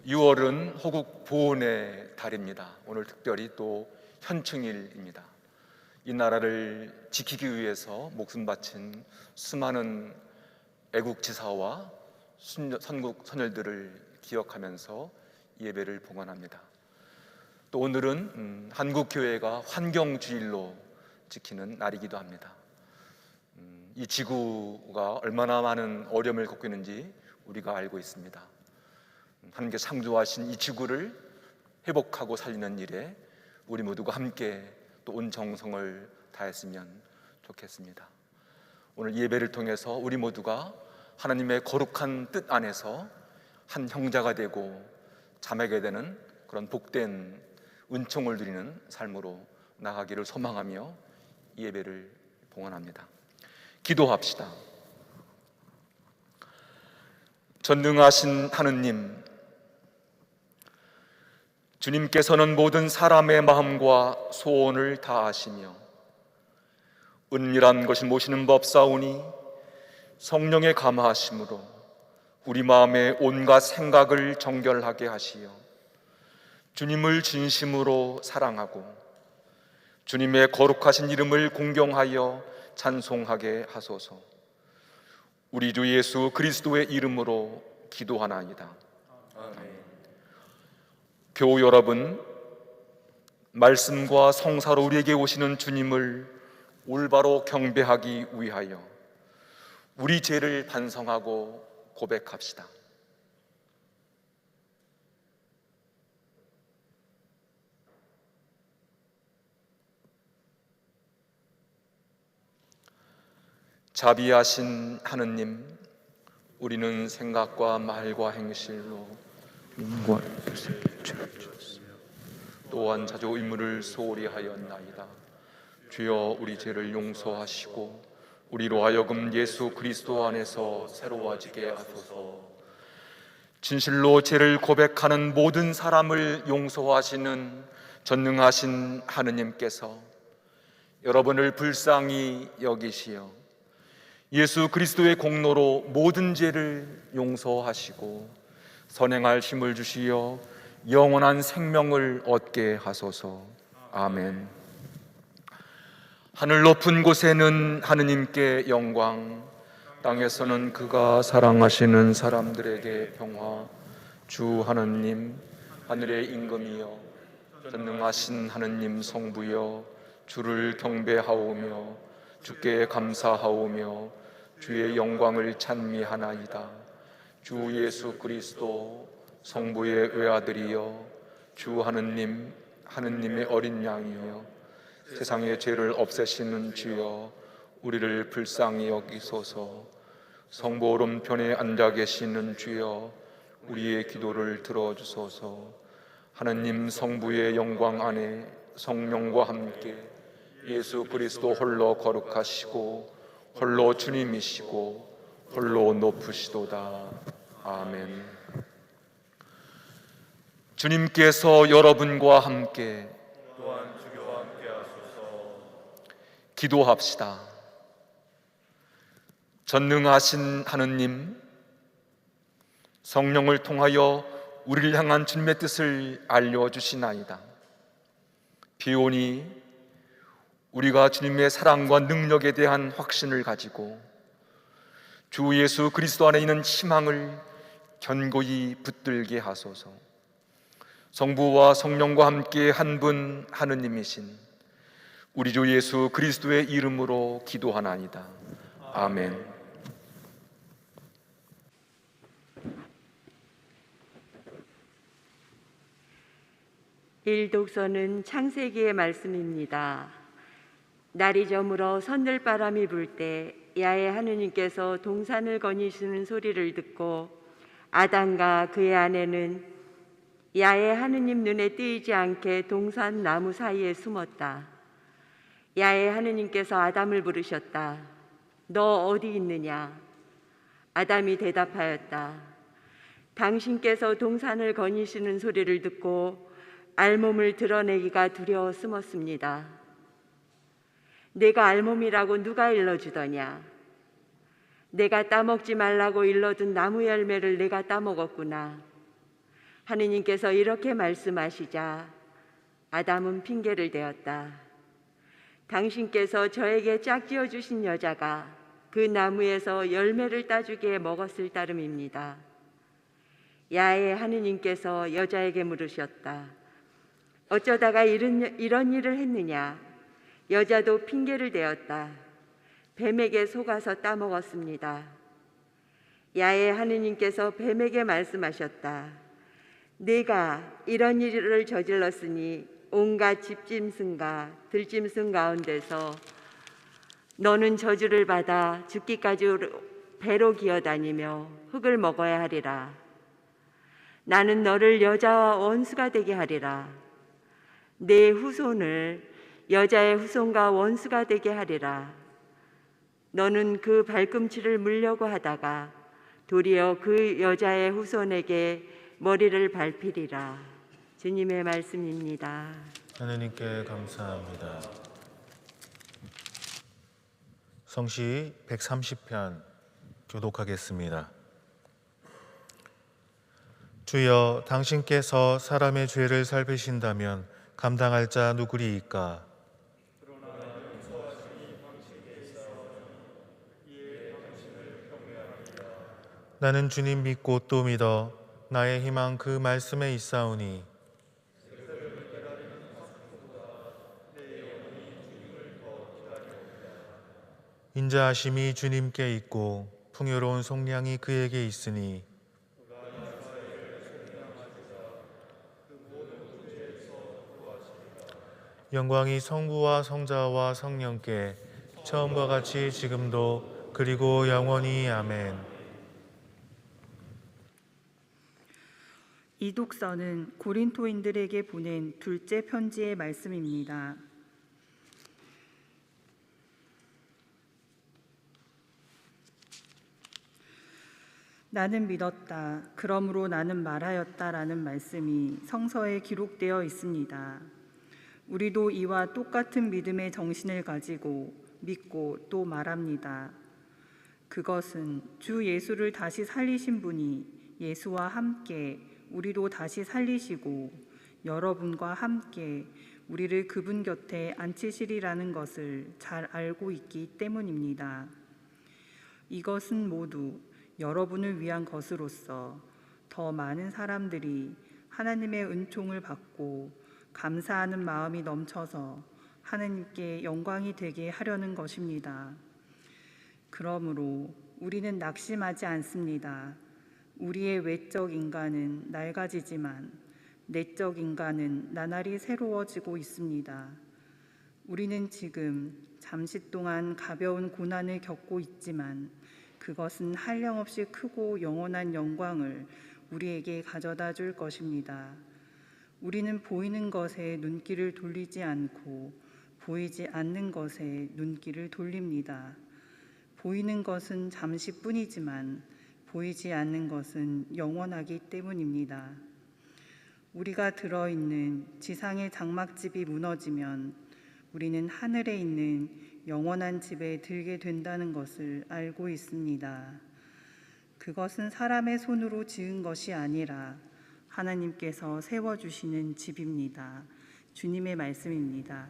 6월은 호국 보훈의 달입니다. 오늘 특별히 또 현충일입니다. 이 나라를 지키기 위해서 목숨 바친 수많은 애국지사와 선국 선열들을 기억하면서 예배를 봉헌합니다. 또 오늘은 한국교회가 환경주일로 지키는 날이기도 합니다. 이 지구가 얼마나 많은 어려움을 겪고 있는지 우리가 알고 있습니다. 하나님께 창조하신 이 지구를 회복하고 살리는 일에 우리 모두가 함께 또 온 정성을 다했으면 좋겠습니다. 오늘 예배를 통해서 우리 모두가 하나님의 거룩한 뜻 안에서 한 형제가 되고 자매가 되는 그런 복된 은총을 누리는 삶으로 나가기를 소망하며 이 예배를 봉헌합니다. 기도합시다. 전능하신 하느님, 주님께서는 모든 사람의 마음과 소원을 다 아시며 은밀한 것을 모시는 법사오니 성령의 감화하심으로 우리 마음의 온갖 생각을 정결하게 하시어 주님을 진심으로 사랑하고 주님의 거룩하신 이름을 공경하여 찬송하게 하소서. 우리 주 예수 그리스도의 이름으로 기도하나이다. 아멘. 교우 여러분, 말씀과 성사로 우리에게 오시는 주님을 올바로 경배하기 위하여 우리 죄를 반성하고 고백합시다. 자비하신 하느님, 우리는 생각과 말과 행실로 인과 또한 자주 의무를 소홀히 하였나이다. 주여, 우리 죄를 용서하시고 우리로 하여금 예수 그리스도 안에서 새로워지게 하소서. 진실로 죄를 고백하는 모든 사람을 용서하시는 전능하신 하느님께서 여러분을 불쌍히 여기시어 예수 그리스도의 공로로 모든 죄를 용서하시고 선행할 힘을 주시어 영원한 생명을 얻게 하소서. 아멘. 하늘 높은 곳에는 하느님께 영광, 땅에서는 그가 사랑하시는 사람들에게 평화. 주 하느님, 하늘의 임금이여, 전능하신 하느님 성부여, 주를 경배하오며 주께 감사하오며 주의 영광을 찬미하나이다. 주 예수 그리스도 성부의 외아들이여, 주 하느님, 하느님의 어린 양이여, 세상의 죄를 없애시는 주여, 우리를 불쌍히 여기소서. 성부 오른편에 앉아 계시는 주여, 우리의 기도를 들어주소서. 하느님 성부의 영광 안에 성령과 함께 예수 그리스도 홀로 거룩하시고 홀로 주님이시고 홀로 높으시도다. 아멘. 주님께서 여러분과 함께 또한 주교와 함께 하소서. 기도합시다. 전능하신 하느님, 성령을 통하여 우리를 향한 주님의 뜻을 알려주시나이다. 비오니 우리가 주님의 사랑과 능력에 대한 확신을 가지고 주 예수 그리스도 안에 있는 희망을 견고히 붙들게 하소서. 성부와 성령과 함께 한 분 하느님이신 우리 주 예수 그리스도의 이름으로 기도하나이다. 아멘. 일독서는 창세기의 말씀입니다. 날이 저물어 선들바람이 불 때 야훼 하느님께서 동산을 거니시는 소리를 듣고 아담과 그의 아내는 야훼 하느님 눈에 띄지 않게 동산 나무 사이에 숨었다. 야훼 하느님께서 아담을 부르셨다. 너 어디 있느냐? 아담이 대답하였다. 당신께서 동산을 거니시는 소리를 듣고 알몸을 드러내기가 두려워 숨었습니다. 내가 알몸이라고 누가 일러주더냐? 내가 따먹지 말라고 일러둔 나무 열매를 내가 따먹었구나. 하느님께서 이렇게 말씀하시자 아담은 핑계를 대었다. 당신께서 저에게 짝지어 주신 여자가 그 나무에서 열매를 따주기에 먹었을 따름입니다. 야외 하느님께서 여자에게 물으셨다. 어쩌다가 이런 일을 했느냐? 여자도 핑계를 대었다. 뱀에게 속아서 따먹었습니다. 야외 하느님께서 뱀에게 말씀하셨다. 네가 이런 일을 저질렀으니 온갖 집짐승과 들짐승 가운데서 너는 저주를 받아 죽기까지 배로 기어다니며 흙을 먹어야 하리라. 나는 너를 여자와 원수가 되게 하리라. 내 후손을 여자의 후손과 원수가 되게 하리라. 너는 그 발꿈치를 물려고 하다가 도리어 그 여자의 후손에게 머리를 밟히리라. 주님의 말씀입니다. 하느님께 감사합니다. 성시 130편 교독하겠습니다. 주여, 당신께서 사람의 죄를 살피신다면 감당할 자 누구리이까? 나는 주님 믿고 또 믿어 나의 희망 그 말씀에 있사오니 인자하심이 주님께 있고 풍요로운 속량이 그에게 있으니 영광이 성부와 성자와 성령께 처음과 같이 지금도 그리고 영원히 아멘. 이 독서는 고린토인들에게 보낸 둘째 편지의 말씀입니다. 나는 믿었다. 그러므로 나는 말하였다라는 말씀이 성서에 기록되어 있습니다. 우리도 이와 똑같은 믿음의 정신을 가지고 믿고 또 말합니다. 그것은 주 예수를 다시 살리신 분이 예수와 함께 우리도 다시 살리시고 여러분과 함께 우리를 그분 곁에 앉히시리라는 것을 잘 알고 있기 때문입니다. 이것은 모두 여러분을 위한 것으로서 더 많은 사람들이 하나님의 은총을 받고 감사하는 마음이 넘쳐서 하나님께 영광이 되게 하려는 것입니다. 그러므로 우리는 낙심하지 않습니다. 우리의 외적 인간은 낡아지지만 내적 인간은 나날이 새로워지고 있습니다. 우리는 지금 잠시 동안 가벼운 고난을 겪고 있지만 그것은 한량없이 크고 영원한 영광을 우리에게 가져다 줄 것입니다. 우리는 보이는 것에 눈길을 돌리지 않고 보이지 않는 것에 눈길을 돌립니다. 보이는 것은 잠시뿐이지만 보이지 않는 것은 영원하기 때문입니다. 우리가 들어있는 지상의 장막집이 무너지면 우리는 하늘에 있는 영원한 집에 들게 된다는 것을 알고 있습니다. 그것은 사람의 손으로 지은 것이 아니라 하나님께서 세워주시는 집입니다. 주님의 말씀입니다.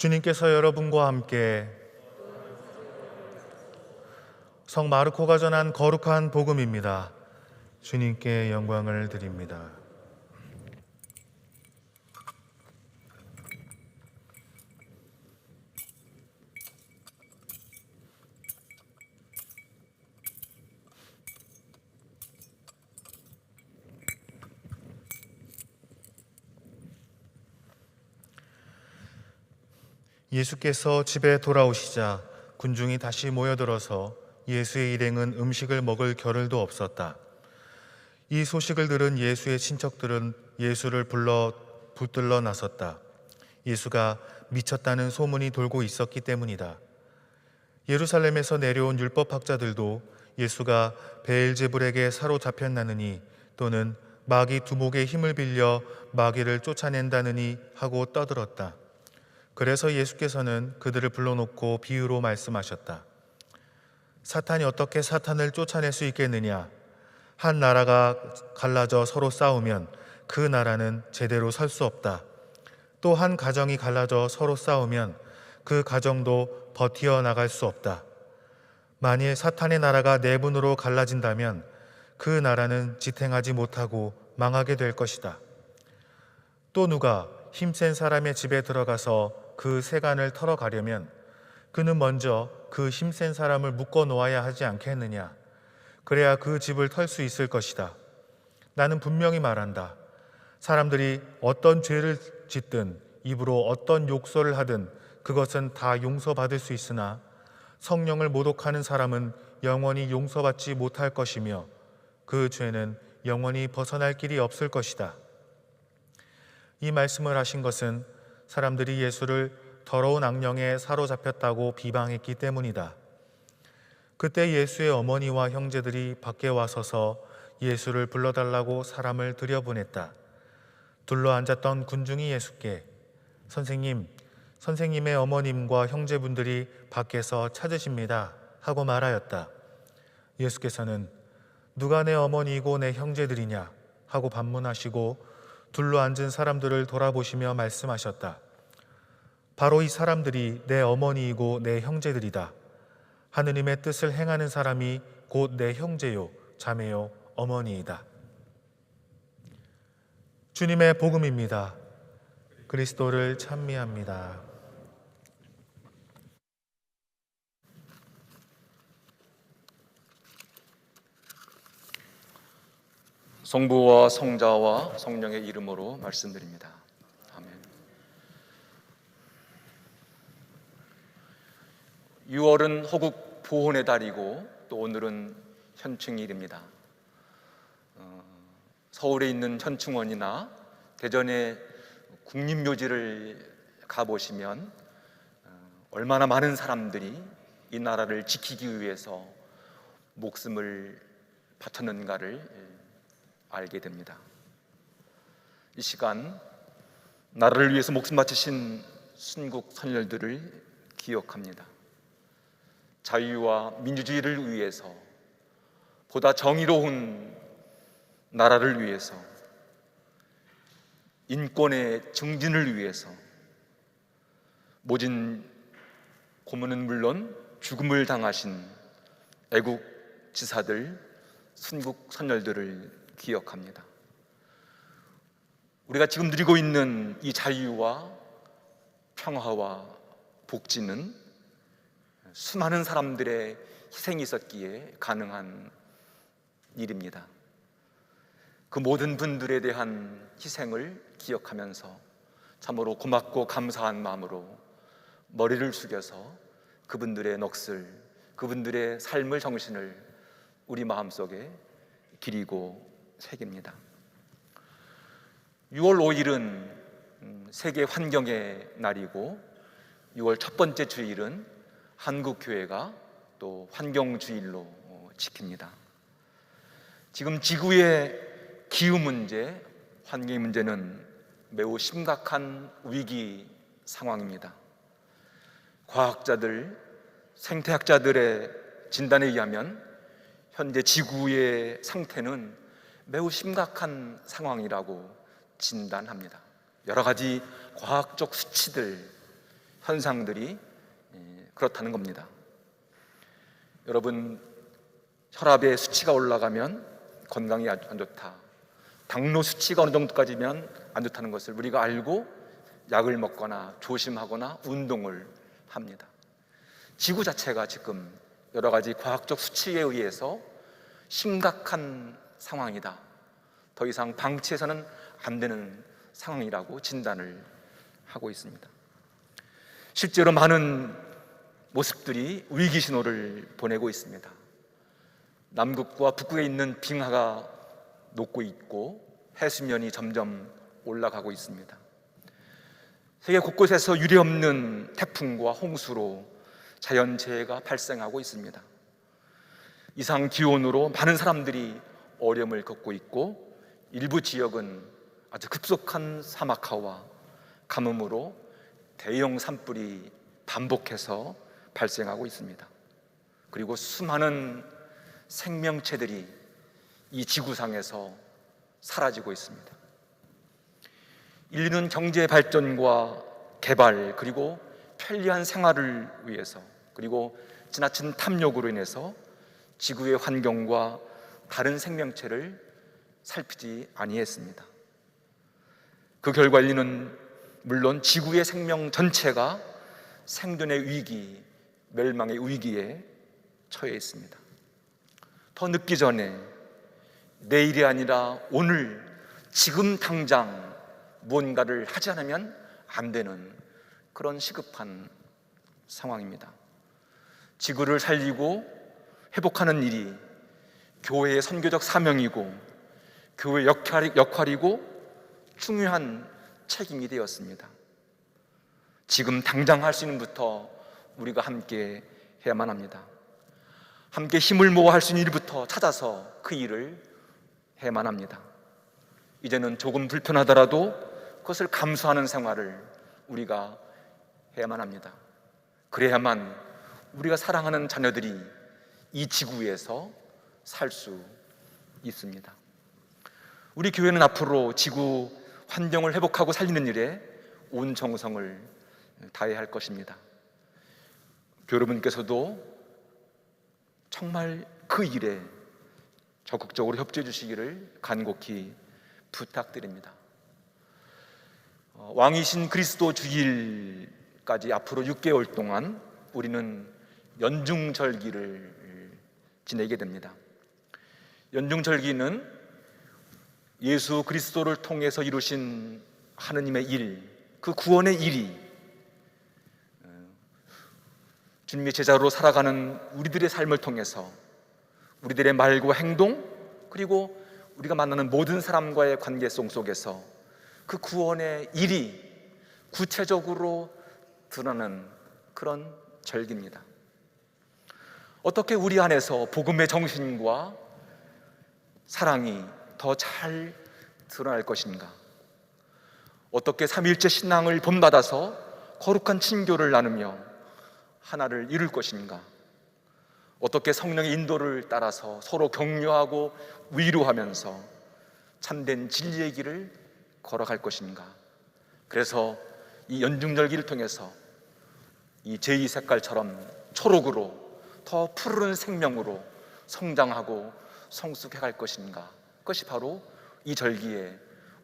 주님께서 여러분과 함께 성 마르코가 전한 거룩한 복음입니다. 주님께 영광을 드립니다. 예수께서 집에 돌아오시자 군중이 다시 모여들어서 예수의 일행은 음식을 먹을 겨를도 없었다. 이 소식을 들은 예수의 친척들은 예수를 불러 붙들러 나섰다. 예수가 미쳤다는 소문이 돌고 있었기 때문이다. 예루살렘에서 내려온 율법학자들도 예수가 베엘제불에게 사로잡혔나느니 또는 마귀 두목의 힘을 빌려 마귀를 쫓아낸다느니 하고 떠들었다. 그래서 예수께서는 그들을 불러놓고 비유로 말씀하셨다. 사탄이 어떻게 사탄을 쫓아낼 수 있겠느냐? 한 나라가 갈라져 서로 싸우면 그 나라는 제대로 설 수 없다. 또 한 가정이 갈라져 서로 싸우면 그 가정도 버티어 나갈 수 없다. 만일 사탄의 나라가 내분으로 갈라진다면 그 나라는 지탱하지 못하고 망하게 될 것이다. 또 누가 힘센 사람의 집에 들어가서 그 세간을 털어가려면 그는 먼저 그 힘센 사람을 묶어 놓아야 하지 않겠느냐? 그래야 그 집을 털 수 있을 것이다. 나는 분명히 말한다. 사람들이 어떤 죄를 짓든 입으로 어떤 욕설을 하든 그것은 다 용서받을 수 있으나 성령을 모독하는 사람은 영원히 용서받지 못할 것이며 그 죄는 영원히 벗어날 길이 없을 것이다. 이 말씀을 하신 것은 사람들이 예수를 더러운 악령에 사로잡혔다고 비방했기 때문이다. 그때 예수의 어머니와 형제들이 밖에 와서서 예수를 불러달라고 사람을 들여보냈다. 둘러앉았던 군중이 예수께 선생님, 선생님의 어머님과 형제분들이 밖에서 찾으십니다 하고 말하였다. 예수께서는 누가 내 어머니이고 내 형제들이냐 하고 반문하시고 둘러앉은 사람들을 돌아보시며 말씀하셨다. 바로 이 사람들이 내 어머니이고 내 형제들이다. 하느님의 뜻을 행하는 사람이 곧 내 형제요, 자매요, 어머니이다. 주님의 복음입니다. 그리스도를 찬미합니다. 성부와 성자와 성령의 이름으로 말씀드립니다. 아멘. 6월은 호국 보훈의 달이고 또 오늘은 현충일입니다. 서울에 있는 현충원이나 대전의 국립묘지를 가보시면 얼마나 많은 사람들이 이 나라를 지키기 위해서 목숨을 바쳤는가를 알게 됩니다. 이 시간 나라를 위해서 목숨 바치신 순국 선열들을 기억합니다. 자유와 민주주의를 위해서, 보다 정의로운 나라를 위해서, 인권의 증진을 위해서 모진 고문은 물론 죽음을 당하신 애국 지사들, 순국 선열들을 기억합니다. 우리가 지금 누리고 있는 이 자유와 평화와 복지는 수많은 사람들의 희생이 있었기에 가능한 일입니다. 그 모든 분들에 대한 희생을 기억하면서 참으로 고맙고 감사한 마음으로 머리를 숙여서 그분들의 넋을, 그분들의 삶의 정신을 우리 마음속에 기리고 새깁니다. 6월 5일은 세계 환경의 날이고 6월 첫 번째 주일은 한국교회가 또 환경주일로 지킵니다. 지금 지구의 기후 문제, 환경 문제는 매우 심각한 위기 상황입니다. 과학자들, 생태학자들의 진단에 의하면 현재 지구의 상태는 매우 심각한 상황이라고 진단합니다. 여러 가지 과학적 수치들, 현상들이 그렇다는 겁니다. 여러분, 혈압의 수치가 올라가면 건강이 안 좋다, 당뇨 수치가 어느 정도까지면 안 좋다는 것을 우리가 알고 약을 먹거나 조심하거나 운동을 합니다. 지구 자체가 지금 여러 가지 과학적 수치에 의해서 심각한 상황이다, 더 이상 방치해서는 안 되는 상황이라고 진단을 하고 있습니다. 실제로 많은 모습들이 위기 신호를 보내고 있습니다. 남극과 북극에 있는 빙하가 녹고 있고 해수면이 점점 올라가고 있습니다. 세계 곳곳에서 유례없는 태풍과 홍수로 자연재해가 발생하고 있습니다. 이상 기온으로 많은 사람들이 어려움을 겪고 있고, 일부 지역은 아주 급속한 사막화와 가뭄으로 대형 산불이 반복해서 발생하고 있습니다. 그리고 수많은 생명체들이 이 지구상에서 사라지고 있습니다. 인류는 경제 발전과 개발, 그리고 편리한 생활을 위해서, 그리고 지나친 탐욕으로 인해서 지구의 환경과 다른 생명체를 살피지 아니했습니다. 그 결과 인류는 물론 지구의 생명 전체가 생존의 위기, 멸망의 위기에 처해 있습니다. 더 늦기 전에 내일이 아니라 오늘, 지금 당장 무언가를 하지 않으면 안 되는 그런 시급한 상황입니다. 지구를 살리고 회복하는 일이 교회의 선교적 사명이고 교회의 역할이고 중요한 책임이 되었습니다. 지금 당장 할 수 있는 것부터 우리가 함께 해야만 합니다. 함께 힘을 모아 할 수 있는 일부터 찾아서 그 일을 해야만 합니다. 이제는 조금 불편하더라도 그것을 감수하는 생활을 우리가 해야만 합니다. 그래야만 우리가 사랑하는 자녀들이 이 지구에서 살 수 있습니다. 우리 교회는 앞으로 지구 환경을 회복하고 살리는 일에 온 정성을 다해야 할 것입니다. 여러분께서도 정말 그 일에 적극적으로 협조해 주시기를 간곡히 부탁드립니다. 왕이신 그리스도 주일까지 앞으로 6개월 동안 우리는 연중절기를 지내게 됩니다. 연중절기는 예수 그리스도를 통해서 이루신 하느님의 일, 그 구원의 일이 주님의 제자로 살아가는 우리들의 삶을 통해서 우리들의 말과 행동, 그리고 우리가 만나는 모든 사람과의 관계성 속에서 그 구원의 일이 구체적으로 드러나는 그런 절기입니다. 어떻게 우리 안에서 복음의 정신과 사랑이 더 잘 드러날 것인가? 어떻게 삼위일체 신앙을 본받아서 거룩한 친교를 나누며 하나를 이룰 것인가? 어떻게 성령의 인도를 따라서 서로 격려하고 위로하면서 참된 진리의 길을 걸어갈 것인가? 그래서 이 연중절기를 통해서 이 제2 색깔처럼 초록으로 더 푸른 생명으로 성장하고 성숙해 갈 것인가? 그것이 바로 이 절기에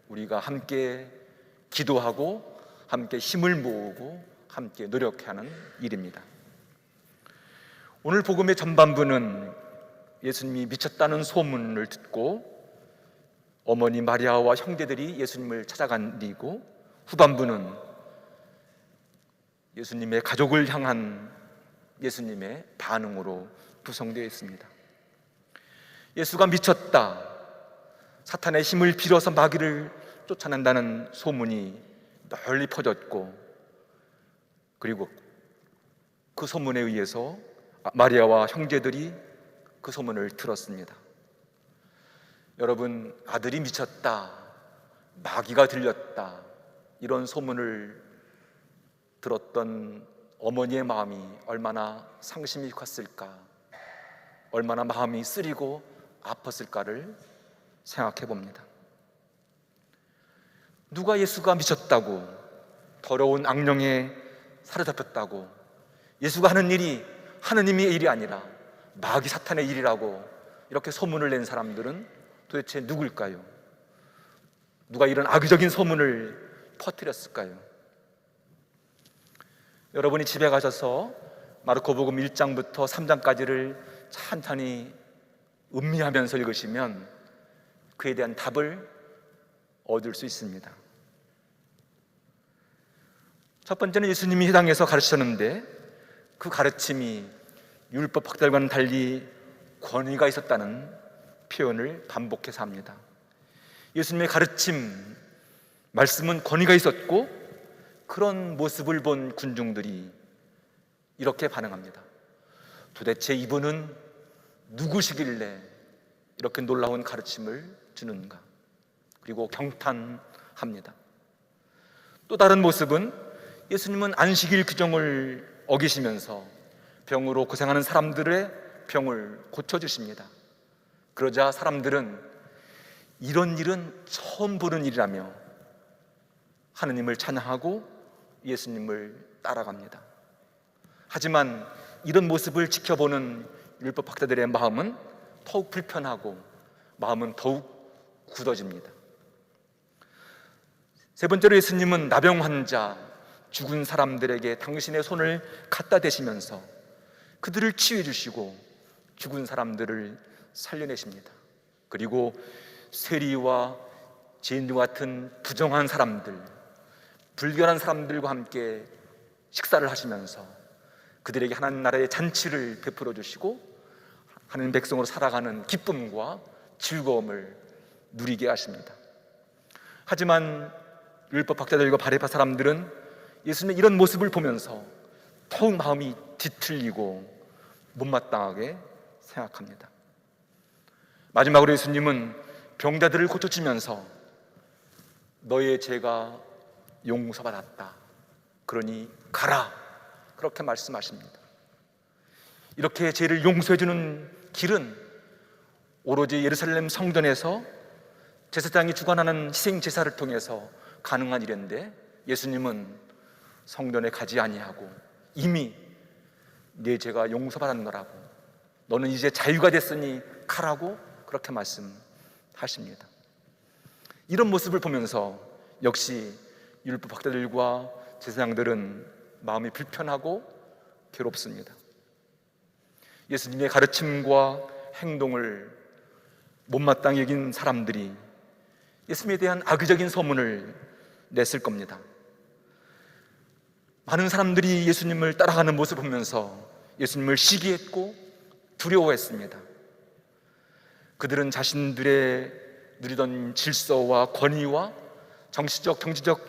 우리가 함께 기도하고 함께 힘을 모으고 함께 노력하는 일입니다. 오늘 복음의 전반부는 예수님이 미쳤다는 소문을 듣고 어머니 마리아와 형제들이 예수님을 찾아간 일이고, 후반부는 예수님의 가족을 향한 예수님의 반응으로 구성되어 있습니다. 예수가 미쳤다, 사탄의 힘을 빌어서 마귀를 쫓아낸다는 소문이 널리 퍼졌고, 그리고 그 소문에 의해서 마리아와 형제들이 그 소문을 들었습니다. 여러분, 아들이 미쳤다, 마귀가 들렸다, 이런 소문을 들었던 어머니의 마음이 얼마나 상심이 컸을까, 얼마나 마음이 쓰리고 아팠을까를 생각해 봅니다. 누가 예수가 미쳤다고 더러운 악령의 사로잡혔다고, 예수가 하는 일이 하느님의 일이 아니라 마귀 사탄의 일이라고 이렇게 소문을 낸 사람들은 도대체 누굴까요? 누가 이런 악의적인 소문을 퍼뜨렸을까요? 여러분이 집에 가셔서 마르코복음 1장부터 3장까지를 찬찬히 음미하면서 읽으시면 그에 대한 답을 얻을 수 있습니다. 첫 번째는 예수님이 회당에서 가르치셨는데 그 가르침이 율법 학자들과는 달리 권위가 있었다는 표현을 반복해서 합니다. 예수님의 가르침, 말씀은 권위가 있었고 그런 모습을 본 군중들이 이렇게 반응합니다. 도대체 이분은 누구시길래 이렇게 놀라운 가르침을 주는가? 그리고 경탄합니다. 또 다른 모습은 예수님은 안식일 규정을 어기시면서 병으로 고생하는 사람들의 병을 고쳐주십니다. 그러자 사람들은 이런 일은 처음 보는 일이라며 하느님을 찬양하고 예수님을 따라갑니다. 하지만 이런 모습을 지켜보는 율법학자들의 마음은 더욱 불편하고 마음은 더욱 굳어집니다. 세 번째로 예수님은 나병 환자, 죽은 사람들에게 당신의 손을 갖다 대시면서 그들을 치유해 주시고 죽은 사람들을 살려내십니다. 그리고 세리와 죄인들 같은 부정한 사람들, 불결한 사람들과 함께 식사를 하시면서 그들에게 하나님 나라의 잔치를 베풀어 주시고 하나님 백성으로 살아가는 기쁨과 즐거움을 누리게 하십니다. 하지만 율법학자들과 바리사 사람들은 예수님의 이런 모습을 보면서 더욱 마음이 뒤틀리고 못마땅하게 생각합니다. 마지막으로 예수님은 병자들을 고쳐주면서 너의 죄가 용서받았다, 그러니 가라, 그렇게 말씀하십니다. 이렇게 죄를 용서해주는 길은 오로지 예루살렘 성전에서 제사장이 주관하는 희생제사를 통해서 가능한 일인데 예수님은 성전에 가지 아니하고 이미 내 죄가 용서받았노라고, 너는 이제 자유가 됐으니 가라고 그렇게 말씀하십니다. 이런 모습을 보면서 역시 율법학자들과 제사장들은 마음이 불편하고 괴롭습니다. 예수님의 가르침과 행동을 못마땅히 여긴 사람들이 예수님에 대한 악의적인 소문을 냈을 겁니다. 많은 사람들이 예수님을 따라가는 모습을 보면서 예수님을 시기했고 두려워했습니다. 그들은 자신들의 누리던 질서와 권위와 정치적, 경제적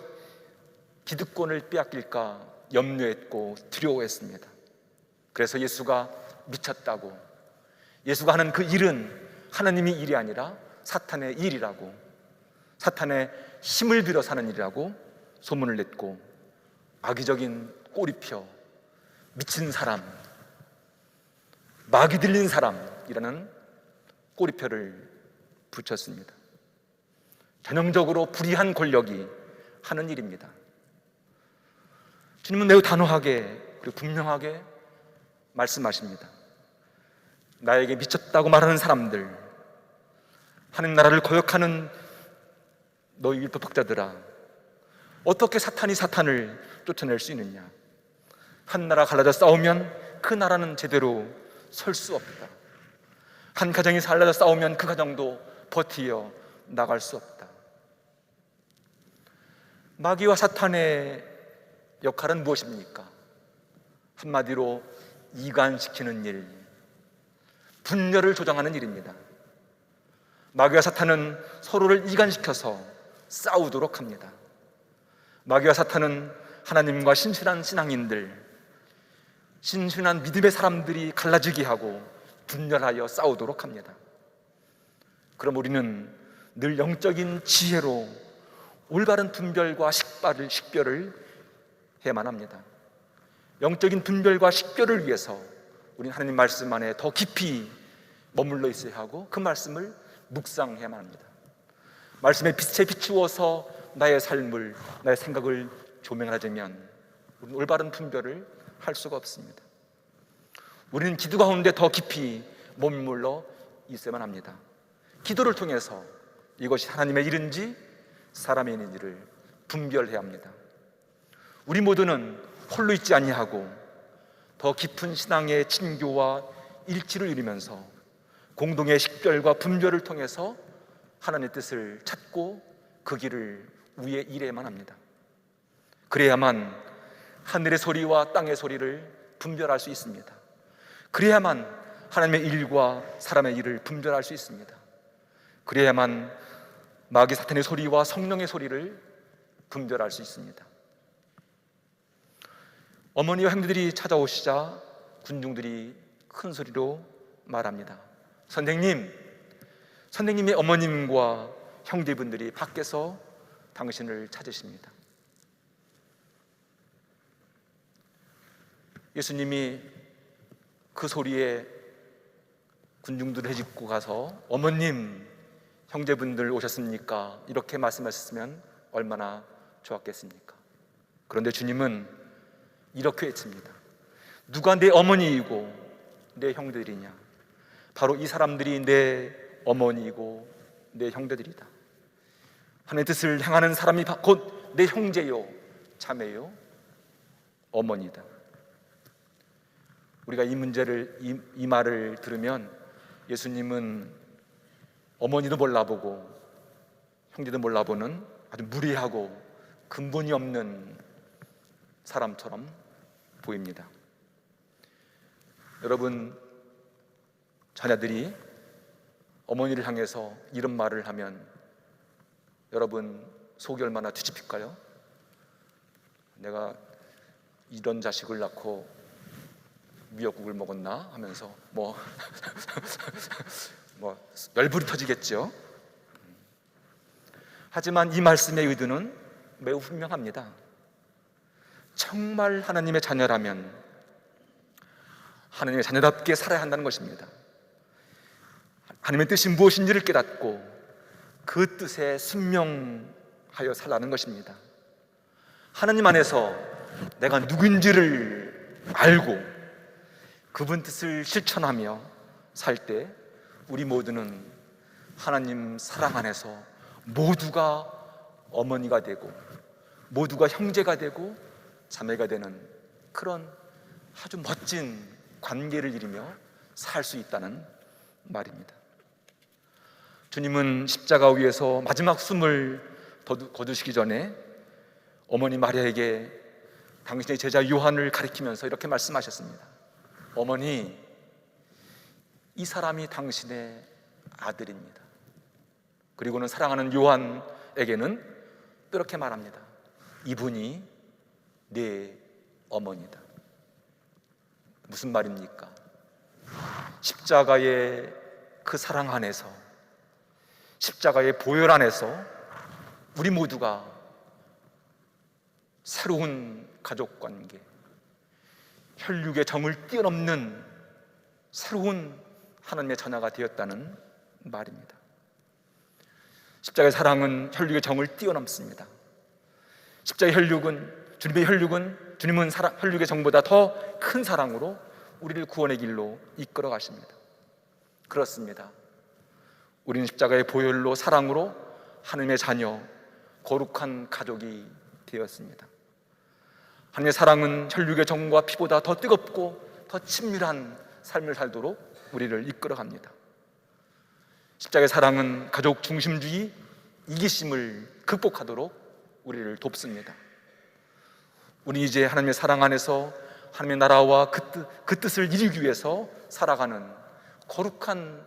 기득권을 빼앗길까 염려했고 두려워했습니다. 그래서 예수가 미쳤다고, 예수가 하는 그 일은 하나님의 일이 아니라 사탄의 일이라고, 사탄의 힘을 빌어 사는 일이라고 소문을 냈고 악의적인 꼬리표, 미친 사람, 마귀 들린 사람이라는 꼬리표를 붙였습니다. 전형적으로 불의한 권력이 하는 일입니다. 주님은 매우 단호하게 그리고 분명하게 말씀하십니다. 나에게 미쳤다고 말하는 사람들, 하나님 나라를 거역하는 너희 율법학자들아, 어떻게 사탄이 사탄을 쫓아낼 수 있느냐? 한 나라 갈라져 싸우면 그 나라는 제대로 설 수 없다. 한 가정이 갈라져 싸우면 그 가정도 버티어 나갈 수 없다. 마귀와 사탄의 역할은 무엇입니까? 한마디로 이간시키는 일, 분열을 조장하는 일입니다. 마귀와 사탄은 서로를 이간시켜서 싸우도록 합니다. 마귀와 사탄은 하나님과 신실한 신앙인들, 신실한 믿음의 사람들이 갈라지게 하고 분열하여 싸우도록 합니다. 그럼 우리는 늘 영적인 지혜로 올바른 분별과 식별을 해야만 합니다. 영적인 분별과 식별을 위해서 우리는 하나님 말씀 안에 더 깊이 머물러 있어야 하고 그 말씀을 묵상해야만 합니다. 말씀에 빛에 비추어서 나의 삶을, 나의 생각을 조명하자면 우리는 올바른 분별을 할 수가 없습니다. 우리는 기도 가운데 더 깊이 머물러 있어야만 합니다. 기도를 통해서 이것이 하나님의 일인지 사람의 일인지를 분별해야 합니다. 우리 모두는 홀로 있지 아니하고 더 깊은 신앙의 친교와 일치를 이루면서 공동의 식별과 분별을 통해서 하나님의 뜻을 찾고 그 길을 위에 일해야만 합니다. 그래야만 하늘의 소리와 땅의 소리를 분별할 수 있습니다. 그래야만 하나님의 일과 사람의 일을 분별할 수 있습니다. 그래야만 마귀 사탄의 소리와 성령의 소리를 분별할 수 있습니다. 어머니와 형제들이 찾아오시자 군중들이 큰 소리로 말합니다. 선생님의 어머님과 형제분들이 밖에서 당신을 찾으십니다. 예수님이 그 소리에 군중들을 헤집고 가서 어머님, 형제분들 오셨습니까? 이렇게 말씀하셨으면 얼마나 좋았겠습니까? 그런데 주님은 이렇게 외칩니다. 누가 내 어머니이고 내 형제들이냐? 바로 이 사람들이 내 어머니이고 내 형제들이다. 하나님의 뜻을 행하는 사람이 곧 내 형제요, 자매요, 어머니다. 우리가 이 문제를 이 말을 들으면 예수님은 어머니도 몰라보고 형제도 몰라보는 아주 무례하고 근본이 없는 사람처럼 보입니다. 여러분, 자녀들이 어머니를 향해서 이런 말을 하면 여러분 속이 얼마나 뒤집힐까요? 내가 이런 자식을 낳고 미역국을 먹었나 하면서 뭐 열불이 터지겠죠. 하지만 이 말씀의 의도는 매우 분명합니다. 정말 하나님의 자녀라면 하나님의 자녀답게 살아야 한다는 것입니다. 하나님의 뜻이 무엇인지를 깨닫고 그 뜻에 순명하여 살라는 것입니다. 하나님 안에서 내가 누구인지를 알고 그분 뜻을 실천하며 살 때 우리 모두는 하나님 사랑 안에서 모두가 어머니가 되고 모두가 형제가 되고 자매가 되는 그런 아주 멋진 관계를 이루며 살 수 있다는 말입니다. 주님은 십자가 위에서 마지막 숨을 거두시기 전에 어머니 마리아에게 당신의 제자 요한을 가리키면서 이렇게 말씀하셨습니다. 어머니, 이 사람이 당신의 아들입니다. 그리고는 사랑하는 요한에게는 이렇게 말합니다. 이분이 내 어머니다. 무슨 말입니까? 십자가의 그 사랑 안에서, 십자가의 보혈 안에서 우리 모두가 새로운 가족 관계, 혈육의 정을 뛰어넘는 새로운 하나님의 자녀가 되었다는 말입니다. 십자가의 사랑은 혈육의 정을 뛰어넘습니다. 십자가의 혈육은, 주님의 혈육은, 주님은 혈육의 정보다 더 큰 사랑으로 우리를 구원의 길로 이끌어 가십니다. 그렇습니다. 우리는 십자가의 보혈로 사랑으로 하나님의 자녀, 거룩한 가족이 되었습니다. 하나님의 사랑은 혈육의 정과 피보다 더 뜨겁고 더 친밀한 삶을 살도록 우리를 이끌어 갑니다. 십자가의 사랑은 가족 중심주의, 이기심을 극복하도록 우리를 돕습니다. 우리 이제 하나님의 사랑 안에서 하나님의 나라와 그 뜻을 이루기 위해서 살아가는 거룩한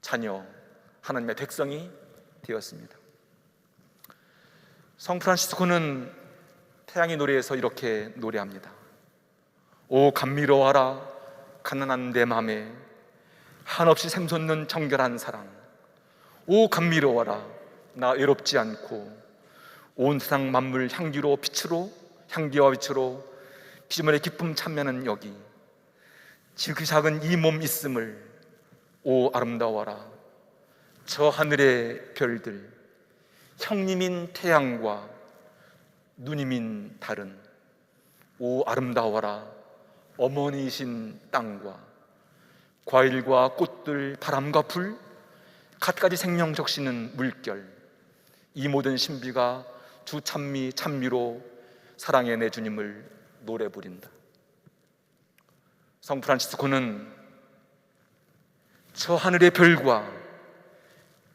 자녀, 하나님의 백성이 되었습니다. 성 프란시스코는 태양의 노래에서 이렇게 노래합니다. 오 감미로워하라 가난한 내 맘에 한없이 샘솟는 정결한 사랑. 오 감미로워라 나 외롭지 않고 온 세상 만물 향기와 빛으로 피조물의 기쁨 참여는 여기 지극히 작은 이 몸 있음을 오 아름다워라 저 하늘의 별들 형님인 태양과 누님인 달은 오 아름다워라 어머니이신 땅과 과일과 꽃들, 바람과 불, 갖가지 생명 적시는 물결, 이 모든 신비가 주 찬미 찬미로 사랑의 내 주님을 노래 부린다. 성 프란치스코는 저 하늘의 별과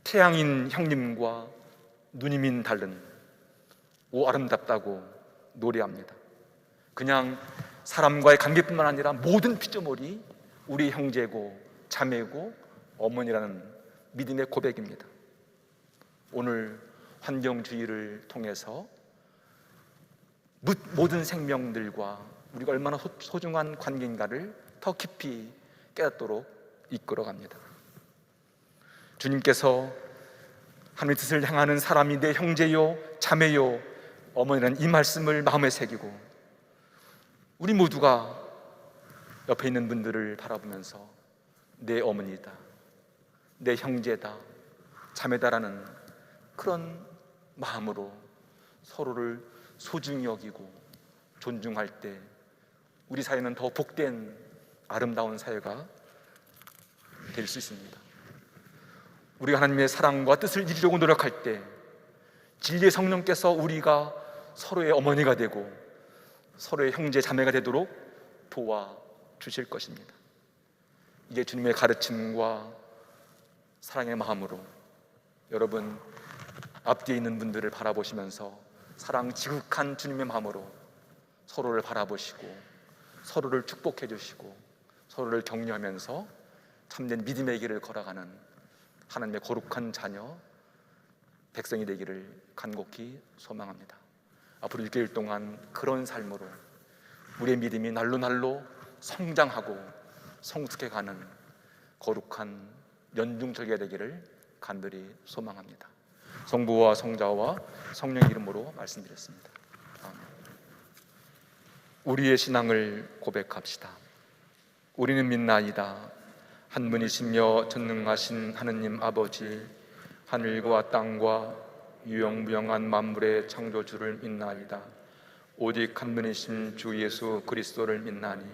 태양인 형님과 누님인 달른 오 아름답다고 노래합니다. 그냥 사람과의 관계뿐만 아니라 모든 피조물이 우리 형제고 자매고 어머니라는 믿음의 고백입니다. 오늘 환경주의를 통해서 모든 생명들과 우리가 얼마나 소중한 관계인가를 더 깊이 깨닫도록 이끌어갑니다. 주님께서 하나님의 뜻을 행하는 사람이 내 형제요 자매요 어머니라는 이 말씀을 마음에 새기고 우리 모두가 옆에 있는 분들을 바라보면서 내 어머니다, 내 형제다, 자매다라는 그런 마음으로 서로를 소중히 여기고 존중할 때 우리 사회는 더 복된 아름다운 사회가 될 수 있습니다. 우리가 하나님의 사랑과 뜻을 이루려고 노력할 때 진리의 성령께서 우리가 서로의 어머니가 되고 서로의 형제 자매가 되도록 도와주실 것입니다. 이게 주님의 가르침과 사랑의 마음으로 여러분 앞뒤에 있는 분들을 바라보시면서 사랑 지극한 주님의 마음으로 서로를 바라보시고 서로를 축복해 주시고 서로를 격려하면서 참된 믿음의 길을 걸어가는 하나님의 거룩한 자녀 백성이 되기를 간곡히 소망합니다. 앞으로 6개월 동안 그런 삶으로 우리의 믿음이 날로 날로 성장하고 성숙해가는 거룩한 연중절기가 되기를 간절히 소망합니다. 성부와 성자와 성령의 이름으로 말씀드렸습니다. 아멘. 우리의 신앙을 고백합시다. 우리는 믿나이다. 한 분이시며 전능하신 하느님 아버지, 하늘과 땅과 유영무영한 만물의 창조주를 믿나이다. 오직 한 분이신 주 예수 그리스도를 믿나니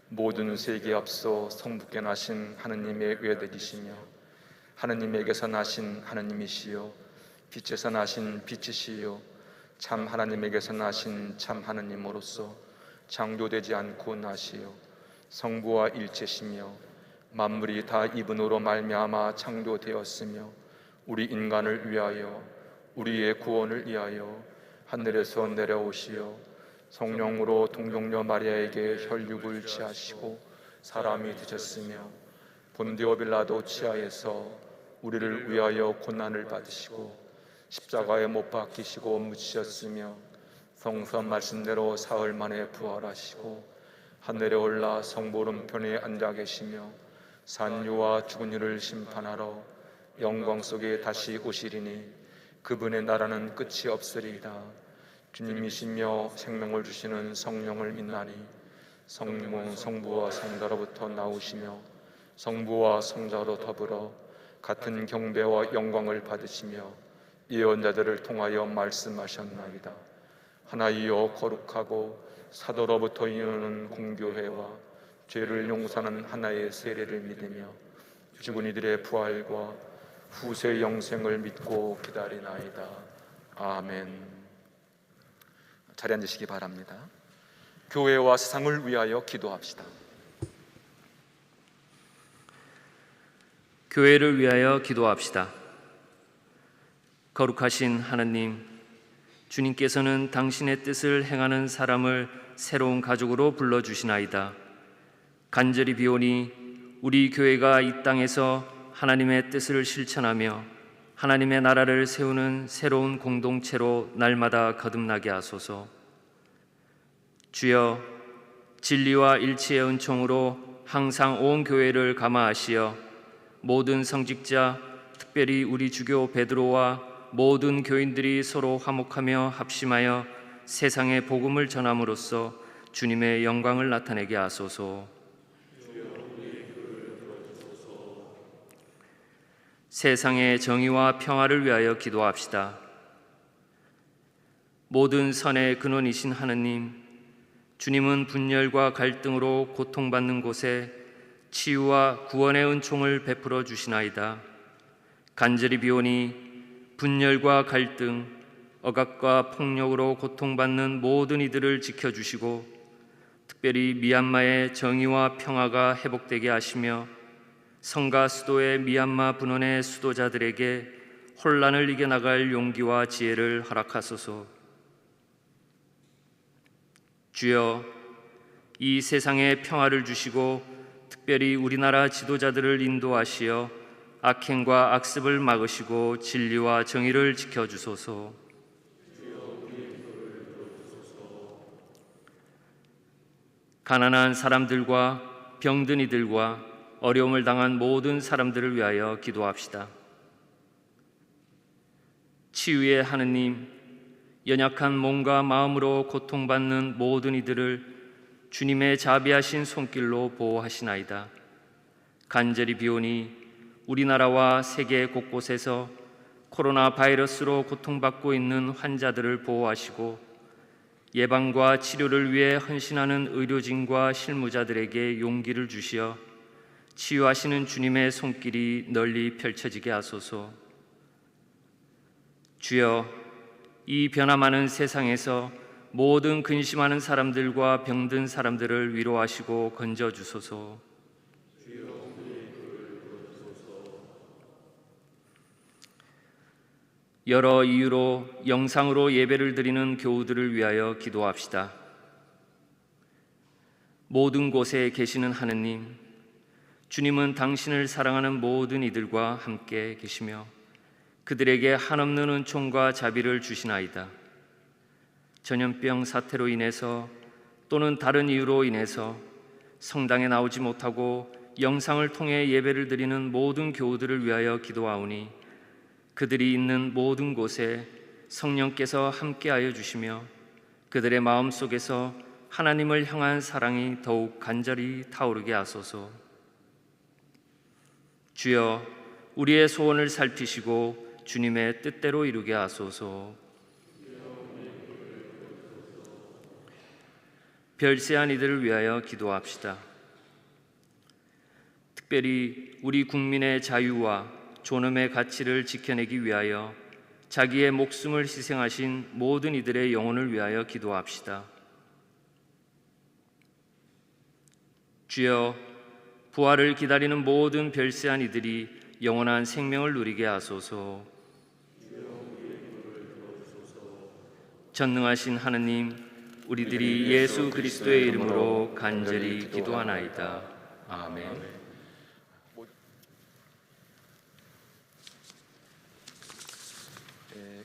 모든 세계에 앞서 성부께 나신 하느님의 외아들이시며 하느님에게서 나신 하느님이시요 빛에서 나신 빛이시요 참 하나님에게서 나신 참 하느님으로서 창조되지 않고 나시요 성부와 일체시며 만물이 다 이분으로 말미암아 창조되었으며 우리 인간을 위하여 우리의 구원을 위하여 하늘에서 내려오시어 성령으로 동정녀 마리아에게 혈육을 취하시고 사람이 되셨으며 본디오 빌라도 치하에서 우리를 위하여 고난을 받으시고 십자가에 못 박히시고 묻히셨으며 성서 말씀대로 사흘 만에 부활하시고 하늘에 올라 성부 오른편에 앉아 계시며 산유와 죽은 이를 심판하러 영광 속에 다시 오시리니 그분의 나라는 끝이 없으리이다. 주님이시며 생명을 주시는 성령을 믿나니 성령 성부와 성자로부터 나오시며 성부와 성자로 더불어 같은 경배와 영광을 받으시며 예언자들을 통하여 말씀하셨나이다. 하나이여 거룩하고 사도로부터 이르는 공교회와 죄를 용서하는 하나의 세례를 믿으며 죽은 이들의 부활과 후세 영생을 믿고 기다리나이다. 아멘. 자리에 앉으시기 바랍니다. 교회와 세상을 위하여 기도합시다. 교회를 위하여 기도합시다. 거룩하신 하나님, 주님께서는 당신의 뜻을 행하는 사람을 새로운 가족으로 불러주시나이다. 간절히 비오니 우리 교회가 이 땅에서 하나님의 뜻을 실천하며 하나님의 나라를 세우는 새로운 공동체로 날마다 거듭나게 하소서. 주여, 진리와 일치의 은총으로 항상 온 교회를 감화하시어 모든 성직자, 특별히 우리 주교 베드로와 모든 교인들이 서로 화목하며 합심하여 세상에 복음을 전함으로써 주님의 영광을 나타내게 하소서. 세상의 정의와 평화를 위하여 기도합시다. 모든 선의 근원이신 하느님, 주님은 분열과 갈등으로 고통받는 곳에 치유와 구원의 은총을 베풀어 주시나이다. 간절히 비오니 분열과 갈등, 억압과 폭력으로 고통받는 모든 이들을 지켜주시고 특별히 미얀마의 정의와 평화가 회복되게 하시며 성가 수도의 미얀마 분원의 수도자들에게 혼란을 이겨나갈 용기와 지혜를 허락하소서. 주여, 이 세상에 평화를 주시고 특별히 우리나라 지도자들을 인도하시어 악행과 악습을 막으시고 진리와 정의를 지켜주소서. 가난한 사람들과 병든 이들과 어려움을 당한 모든 사람들을 위하여 기도합시다. 치유의 하느님, 연약한 몸과 마음으로 고통받는 모든 이들을 주님의 자비하신 손길로 보호하시나이다. 간절히 비오니 우리나라와 세계 곳곳에서 코로나 바이러스로 고통받고 있는 환자들을 보호하시고 예방과 치료를 위해 헌신하는 의료진과 실무자들에게 용기를 주시어 치유하시는 주님의 손길이 널리 펼쳐지게 하소서. 주여, 이 변화 많은 세상에서 모든 근심하는 사람들과 병든 사람들을 위로하시고 건져주소서. 여러 이유로 영상으로 예배를 드리는 교우들을 위하여 기도합시다. 모든 곳에 계시는 하느님, 주님은 당신을 사랑하는 모든 이들과 함께 계시며 그들에게 한없는 은총과 자비를 주시나이다. 전염병 사태로 인해서 또는 다른 이유로 인해서 성당에 나오지 못하고 영상을 통해 예배를 드리는 모든 교우들을 위하여 기도하오니 그들이 있는 모든 곳에 성령께서 함께하여 주시며 그들의 마음 속에서 하나님을 향한 사랑이 더욱 간절히 타오르게 하소서. 주여, 우리의 소원을 살피시고 주님의 뜻대로 이루게 하소서. 별세한 이들을 위하여 기도합시다. 특별히 우리 국민의 자유와 존엄의 가치를 지켜내기 위하여 자기의 목숨을 희생하신 모든 이들의 영혼을 위하여 기도합시다. 주여, 부활을 기다리는 모든 별세한 이들이 영원한 생명을 누리게 하소서. 전능하신 하느님, 우리들이 예수 그리스도의 이름으로 간절히 기도하나이다. 아멘.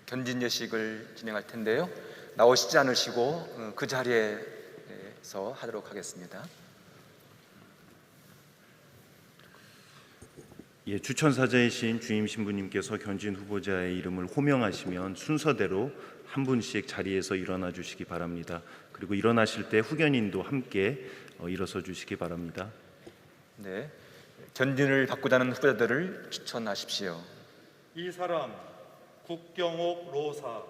견진 예식을 진행할 텐데요. 나오시지 않으시고 그 자리에서 하도록 하겠습니다. 예, 추천사자이신 주임 신부님께서 견진 후보자의 이름을 호명하시면 순서대로 한 분씩 자리에서 일어나 주시기 바랍니다. 그리고 일어나실 때 후견인도 함께 일어서 주시기 바랍니다. 네, 견진을 받고자 하는 후보자들을 추천하십시오. 이 사람 국경옥 로사,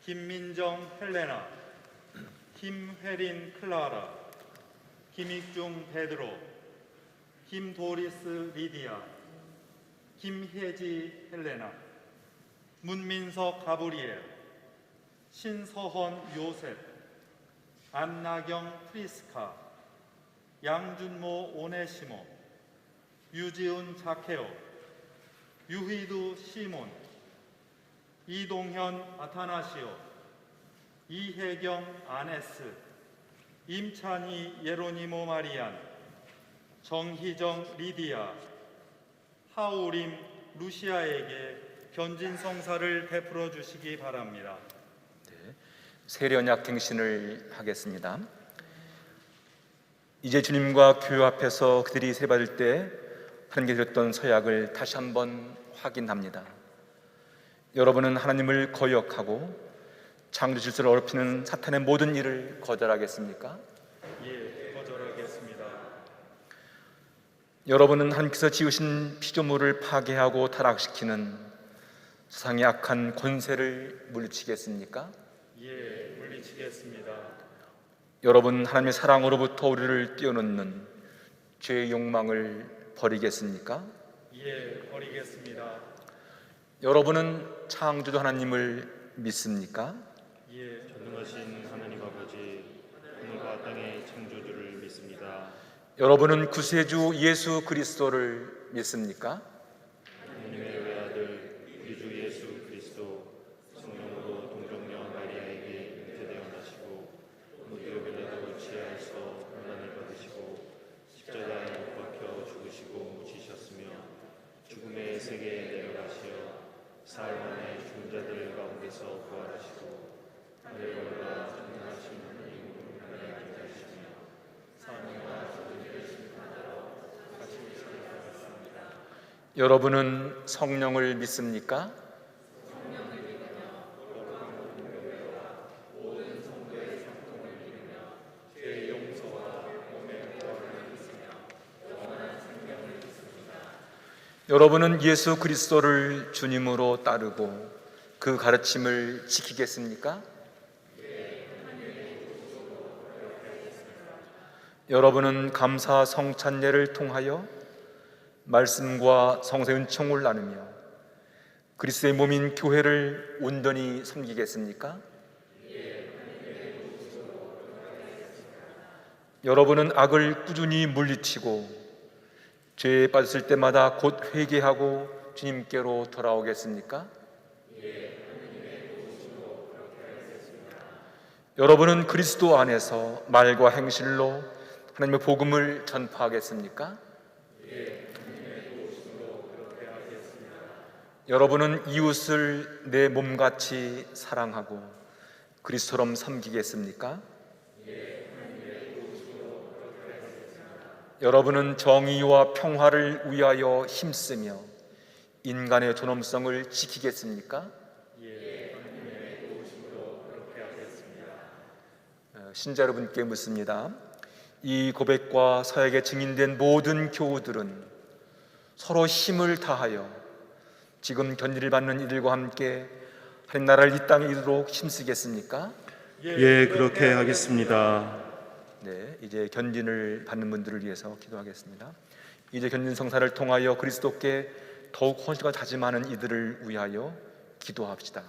김민정 헬레나, 김회린 클라라, 김익중 베드로, 김도리스 리디아, 김혜지 헬레나, 문민석 가브리엘, 신서헌 요셉, 안나경 프리스카, 양준모 오네시모, 유지훈 자케오, 유희두 시몬, 이동현 아타나시오, 이혜경 아네스, 임찬희 예로니모 마리안, 정희정 리디아, 하우림 루시아에게 견진 성사를 베풀어 주시기 바랍니다. 세례언약 갱신을 하겠습니다. 이제 주님과 교회 앞에서 그들이 세례받을 때 하나님께 드렸던 서약을 다시 한번 확인합니다. 여러분은 하나님을 거역하고 창조 질서를 어렵히는 사탄의 모든 일을 거절하겠습니까? 예, 거절하겠습니다. 여러분은 하나님께서 지으신 피조물을 파괴하고 타락시키는 세상의 악한 권세를 물리치겠습니까? 예, 물리치겠습니다. 여러분, 하나님의 사랑으로부터 우리를 떼어놓는 죄의 욕망을 버리겠습니까? 예, 버리겠습니다. 여러분은 창조주 하나님을 믿습니까? 예, 전능하신 하나님 아버지, 하늘과 땅의 창조주를 믿습니다. 여러분은 구세주 예수 그리스도를 믿습니까? 하나님의 외아들 우리 주 예수 그리스도 성령으로 동정녀 마리아에게 잉태되어 나시고 본디오 빌라도 치하에서 고난을 받으시고 십자가에 못 박혀 죽으시고 묻히셨으며 죽음의 세계에 내려가시어 사흘 만에 죽은 자들 가운데서 부활하시고 하늘에 올라 전능하신 하나님 우편에 앉으시며 사람과 죽은 계신 하나로 같이 살아가셨습니다. 여러분은 성령을 믿습니까? 여러분은 예수 그리스도를 주님으로 따르고 그 가르침을 지키겠습니까? 여러분은 감사 성찬례를 통하여 말씀과 성세 은총을 나누며 그리스도의 몸인 교회를 온전히 섬기겠습니까? 여러분은 악을 꾸준히 물리치고 죄에 빠졌을 때마다 곧 회개하고 주님께로 돌아오겠습니까? 여러분은 그리스도 안에서 말과 행실로 하나님의 복음을 전파하겠습니까? 여러분은 이웃을 내 몸같이 사랑하고 그리스도처럼 섬기겠습니까? 여러분은 정의와 평화를 위하여 힘쓰며 인간의 존엄성을 지키겠습니까? 신자 여러분께 묻습니다. 이 고백과 사역에 증인된 모든 교우들은 서로 힘을 다하여 지금 견디를 받는 이들과 함께 하나님 나라를 이 땅에 이루도록 힘쓰겠습니까? 예, 그렇게 하겠습니다. 네, 이제 견진을 받는 분들을 위해서 기도하겠습니다. 이제 견진 성사를 통하여 그리스도께 더욱 헌신과 다짐하는 이들을 위하여 기도합시다.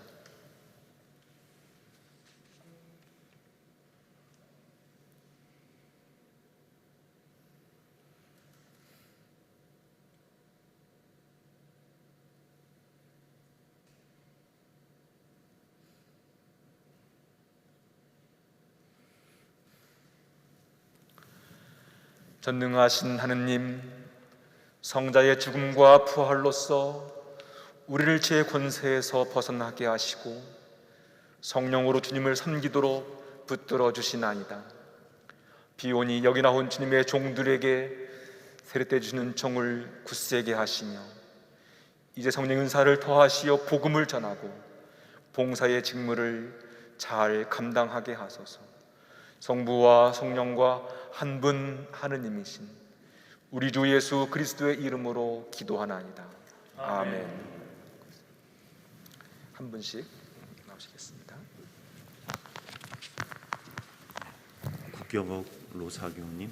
전능하신 하느님, 성자의 죽음과 부활로서 우리를 죄의 권세에서 벗어나게 하시고 성령으로 주님을 섬기도록 붙들어 주시나이다. 비오니 여기 나온 주님의 종들에게 세례때 주시는 종을 굳세게 하시며 이제 성령 은사를 더하시어 복음을 전하고 봉사의 직무를 잘 감당하게 하소서. 성부와 성령과 한 분 하느님이신 우리 주 예수 그리스도의 이름으로 기도하나이다. 아멘. 한 분씩 나오시겠습니다. 국교복 로사교님,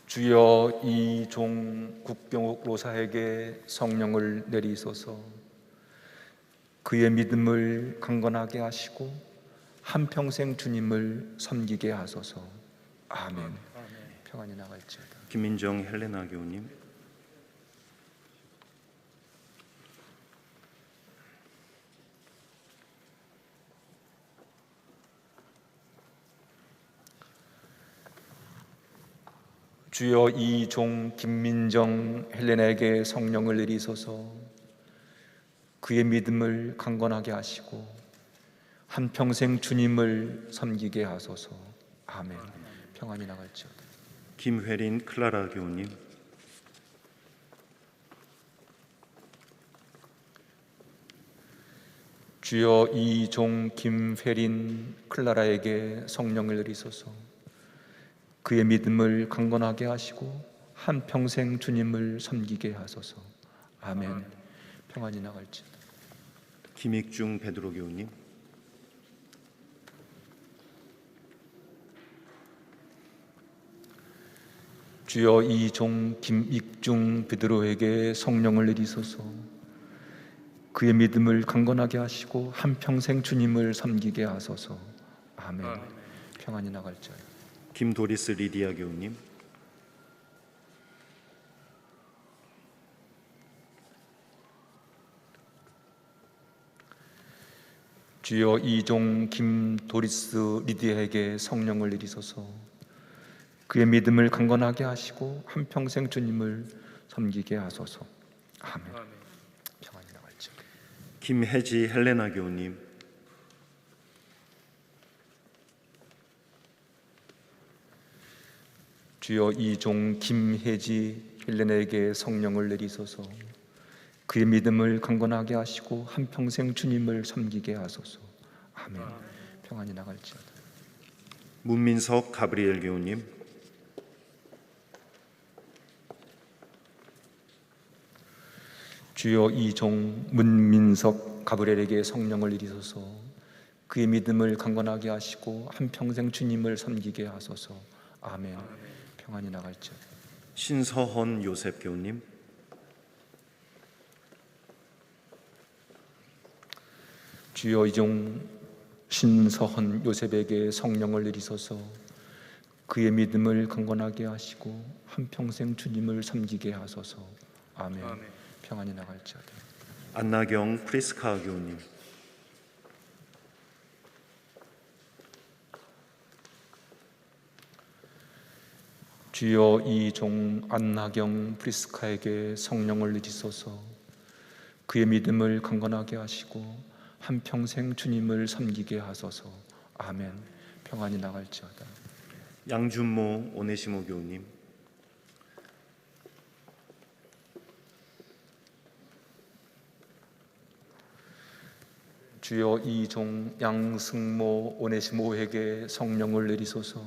주여, 이 종 국병욱 로사에게 성령을 내리소서. 그의 믿음을 강건하게 하시고 한평생 주님을 섬기게 하소서. 아멘. 평안히 나갈지어다. 김민정 헬레나 교우님, 주여, 이 종 김민정 헬레나에게 성령을 내리소서. 그의 믿음을 강건하게 하시고 한평생 주님을 섬기게 하소서. 아멘. 평안히 나갈지어다. 김회린 클라라 교우님, 주여, 이 종 김회린 클라라에게 성령을 내리소서. 그의 믿음을 강건하게 하시고 한평생 주님을 섬기게 하소서. 아멘. 평안히 나갈지어다. 김익중 베드로 교우님, 주여, 이 종 김익중 베드로에게 성령을 내리소서. 그의 믿음을 강건하게 하시고 한평생 주님을 섬기게 하소서. 아멘. 평안히 나갈지어다. 김도리스 리디아 교우님, 주여, 이 종 김도리스 리디아에게 성령을 내리소서. 그의 믿음을 강건하게 하시고 한평생 주님을 섬기게 하소서. 아멘. 평안히 나갈지어다. 김혜지 헬레나 교우님, 주여, 이 종 김혜지 헬레나에게 성령을 내리소서. 그의 믿음을 강건하게 하시고 한평생 주님을 섬기게 하소서. 아멘. 평안히 나갈지어다. 문민석 가브리엘 교우님, 주여, 이 종 문민석 가브리엘에게 성령을 내리소서. 그의 믿음을 강건하게 하시고 한평생 주님을 섬기게 하소서. 아멘. 평안히 나갈지어다. 신서헌 요셉 교우님, 주여, 이 종 신서헌 요셉에게 성령을 내리소서. 그의 믿음을 강건하게 하시고 한평생 주님을 섬기게 하소서. 아멘. 평안히 나갈지어다. 안나경 프리스카 교우님, 주여, 이 종 안나경 프리스카에게 성령을 내리소서. 그의 믿음을 강건하게 하시고 한평생 주님을 섬기게 하소서. 아멘. 평안히 나갈지어다. 양준모 오네시모 교우님, 주여, 이 종 양승모 오네시모에게 성령을 내리소서.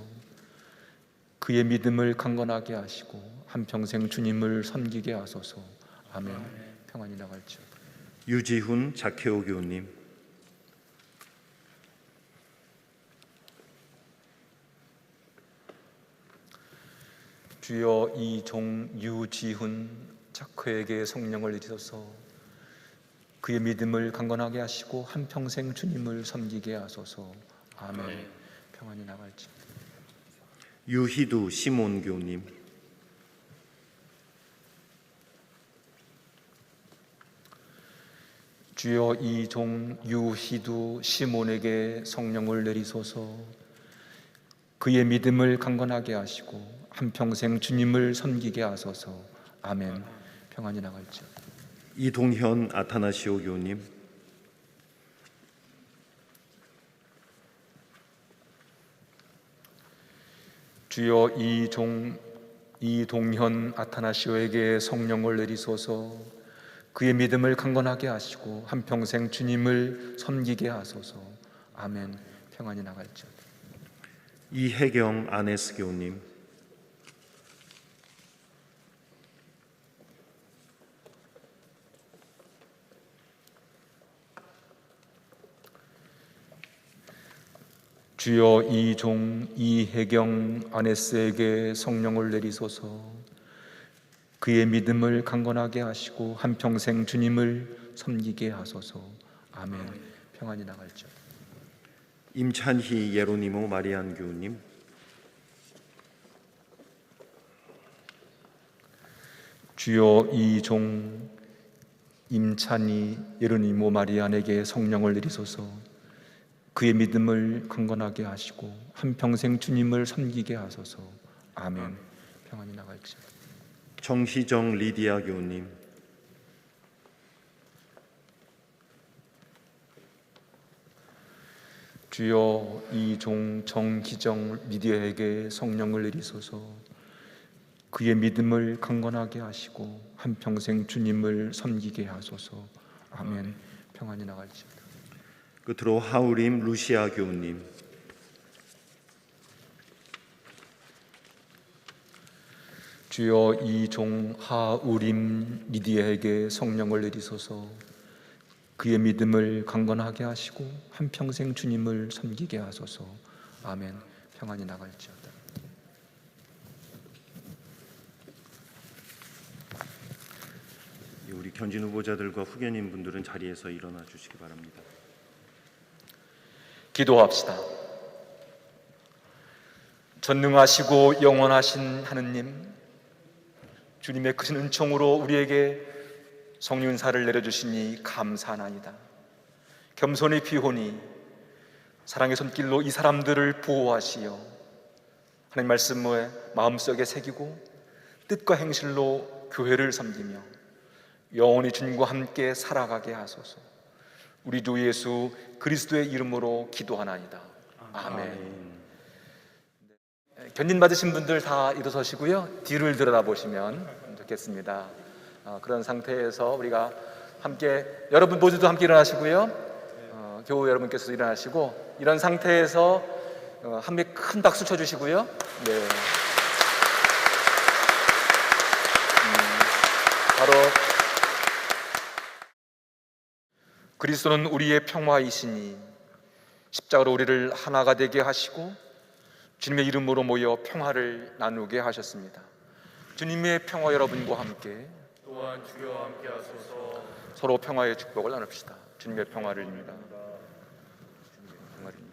그의 믿음을 강건하게 하시고 한평생 주님을 섬기게 하소서. 아멘. 평안히 나갈지어다. 유지훈 자케오 교우님, 주여, 이 종 유지훈 자크에게 성령을 내리소서. 그의 믿음을 강건하게 하시고 한평생 주님을 섬기게 하소서. 아멘. 평안히 나갈지어다. 유희두 시몬 교우님, 주여, 이 종 유희두 시몬에게 성령을 내리소서. 그의 믿음을 강건하게 하시고 한평생 주님을 섬기게 하소서. 아멘. 평안히 나갈지어다. 이동현 아타나시오 교우님, 주여, 이 종 이동현 아타나시오에게 성령을 내리소서. 그의 믿음을 강건하게 하시고 한평생 주님을 섬기게 하소서. 아멘. 평안히 나갈지어다. 이혜경 아네스 교우님, 주여, 이 종 이혜경 아네스에게 성령을 내리소서. 그의 믿음을 강건하게 하시고 한평생 주님을 섬기게 하소서. 아멘. 평안히 나갈지어다. 임찬희 예로니모 마리안 교우님, 주여, 이 종 임찬희 예루니모 마리안에게 성령을 내리소서. 그의 믿음을 강건하게 하시고 한평생 주님을 섬기게 하소서. 아멘. 평안히 나갈지어다. 정희정 리디아 교우님, 주여, 이 종 정희정 리디아에게 성령을 내리소서. 그의 믿음을 강건하게 하시고 한평생 주님을 섬기게 하소서. 아멘. 평안히 나갈지어다. 끝으로 하우림 루시아 교우님, 주여, 이 종 하우림 리디아에게 성령을 내리소서. 그의 믿음을 강건하게 하시고 한평생 주님을 섬기게 하소서. 아멘. 평안히 나갈지어다. 우리 견진 후보자들과 후견인 분들은 자리에서 일어나 주시기 바랍니다. 기도합시다. 전능하시고 영원하신 하느님, 주님의 크신 은총으로 우리에게 성령사를 내려주시니 감사하나이다. 겸손히 비호니 사랑의 손길로 이 사람들을 보호하시어 하나님 말씀을 마음속에 새기고 뜻과 행실로 교회를 섬기며 영원히 주님과 함께 살아가게 하소서. 우리 주 예수 그리스도의 이름으로 기도하나이다. 아멘. 견인 받으신 분들 다 일어서시고요, 뒤를 들여다보시면 좋겠습니다. 그런 상태에서 우리가 함께, 여러분 모두도 함께 일어나시고요, 교우 여러분께서도 일어나시고, 이런 상태에서 함께 큰 박수 쳐주시고요. 네. 바로 그리스도는 우리의 평화이시니 십자가로 우리를 하나가 되게 하시고 주님의 이름으로 모여 평화를 나누게 하셨습니다. 주님의 평화 여러분과 함께, 또한 주여 함께 하소서. 서로 평화의 축복을 나눕시다. 주님의 평화를입니다. 주님의 평화를입니다.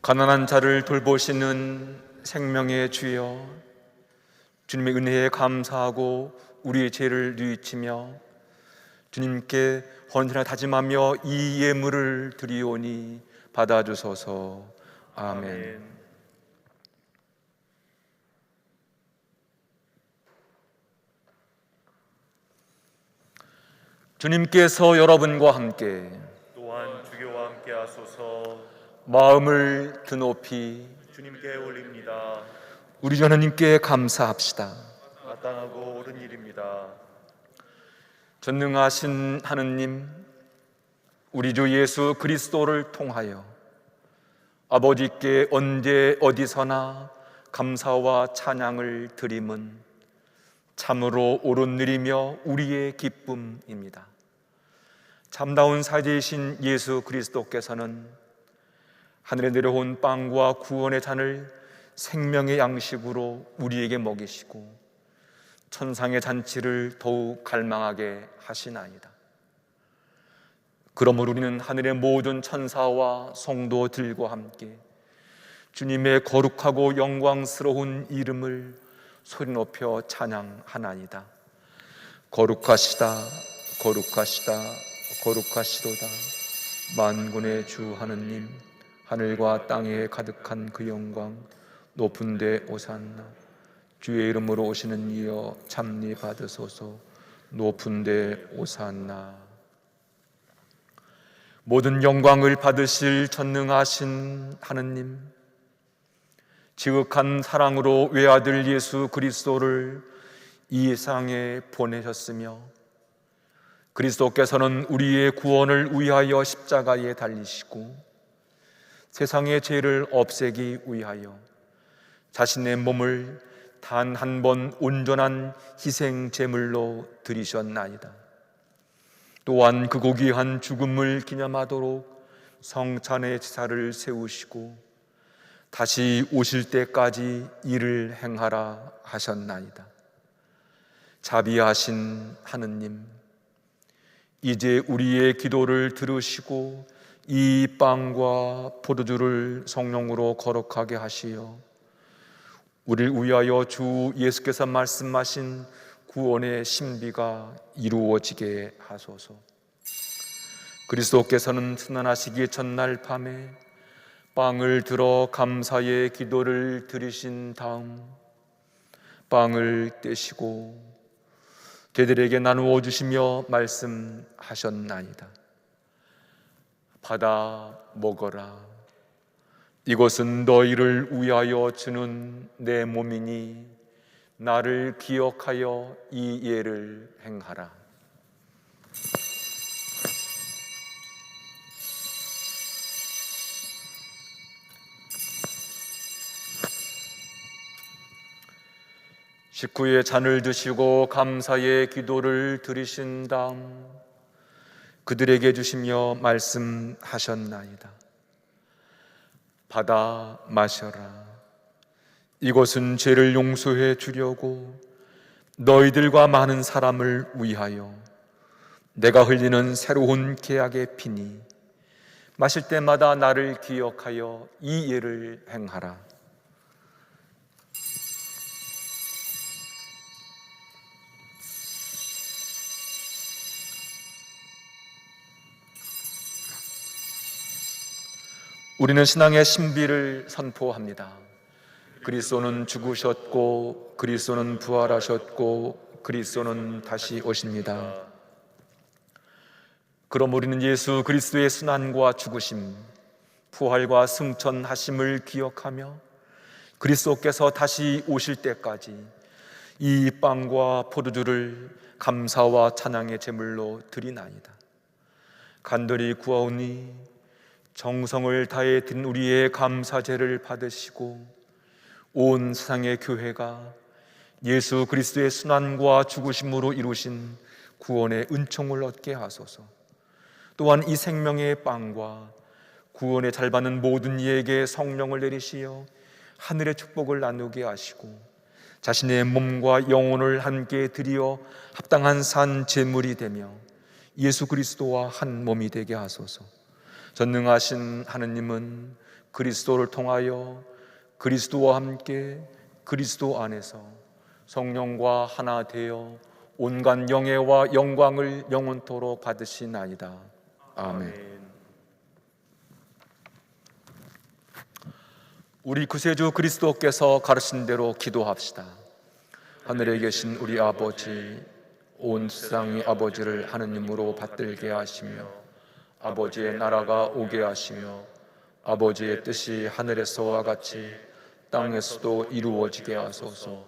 가난한 자를 돌보시는 생명의 주여, 주님의 은혜에 감사하고 우리의 죄를 뉘우치며 주님께 헌신을 다짐하며 이 예물을 드리오니 받아주소서. 아멘. 주님께서 여러분과 함께 또한 주교와 함께 하소서. 마음을 드높이 주님께 올립니다. 우리 주 하나님께 감사합시다. 마땅하고 옳은 일입니다. 전능하신 하느님, 우리 주 예수 그리스도를 통하여 아버지께 언제 어디서나 감사와 찬양을 드림은 참으로 옳은 일이며 우리의 기쁨입니다. 참다운 사제이신 예수 그리스도께서는 하늘에 내려온 빵과 구원의 잔을 생명의 양식으로 우리에게 먹이시고 천상의 잔치를 더욱 갈망하게 하시나이다. 그러므로 우리는 하늘의 모든 천사와 성도들과 함께 주님의 거룩하고 영광스러운 이름을 소리 높여 찬양하나이다. 거룩하시다, 거룩하시다, 거룩하시도다. 만군의 주 하느님, 하늘과 땅에 가득한 그 영광, 높은 데 오산나. 주의 이름으로 오시는 이여 참리 받으소서. 높은 데 오산나. 모든 영광을 받으실 전능하신 하느님, 지극한 사랑으로 외아들 예수 그리스도를 이 세상에 보내셨으며 그리스도께서는 우리의 구원을 위하여 십자가에 달리시고 세상의 죄를 없애기 위하여 자신의 몸을 단 한 번 온전한 희생 제물로 드리셨나이다. 또한 그 고귀한 죽음을 기념하도록 성찬의 제사를 세우시고 다시 오실 때까지 일을 행하라 하셨나이다. 자비하신 하느님, 이제 우리의 기도를 들으시고 이 빵과 포도주를 성령으로 거룩하게 하시어 우리를 위하여 주 예수께서 말씀하신 구원의 신비가 이루어지게 하소서. 그리스도께서는 순환하시기 전날 밤에 빵을 들어 감사의 기도를 드리신 다음 빵을 떼시고 제들에게 나누어 주시며 말씀하셨나이다. 받아 먹어라. 이것은 너희를 위하여 주는 내 몸이니 나를 기억하여 이 예를 행하라. 식후에 잔을 드시고 감사의 기도를 드리신 다음 그들에게 주시며 말씀하셨나이다. 받아 마셔라. 이것은 죄를 용서해 주려고 너희들과 많은 사람을 위하여 내가 흘리는 새로운 계약의 피니 마실 때마다 나를 기억하여 이 예를 행하라. 우리는 신앙의 신비를 선포합니다. 그리스도는 죽으셨고 그리스도는 부활하셨고 그리스도는 다시 오십니다. 그럼 우리는 예수 그리스도의 순환과 죽으심, 부활과 승천하심을 기억하며 그리스도께서 다시 오실 때까지 이 빵과 포도주를 감사와 찬양의 제물로 드리나이다. 간절히 구하오니 정성을 다해 드린 우리의 감사제를 받으시고 온 세상의 교회가 예수 그리스도의 순환과 죽으심으로 이루신 구원의 은총을 얻게 하소서. 또한 이 생명의 빵과 구원의 잘 받는 모든 이에게 성령을 내리시어 하늘의 축복을 나누게 하시고 자신의 몸과 영혼을 함께 드리어 합당한 산 제물이 되며 예수 그리스도와 한 몸이 되게 하소서. 전능하신 하느님은 그리스도를 통하여 그리스도와 함께 그리스도 안에서 성령과 하나 되어 온갖 영예와 영광을 영원토록 받으시나이다. 아멘. 우리 구세주 그리스도께서 가르친 대로 기도합시다. 하늘에 계신 우리 아버지, 온 세상의 아버지를 하느님으로 받들게 하시며 아버지의 나라가 오게 하시며 아버지의 뜻이 하늘에서와 같이 땅에서도 이루어지게 하소서.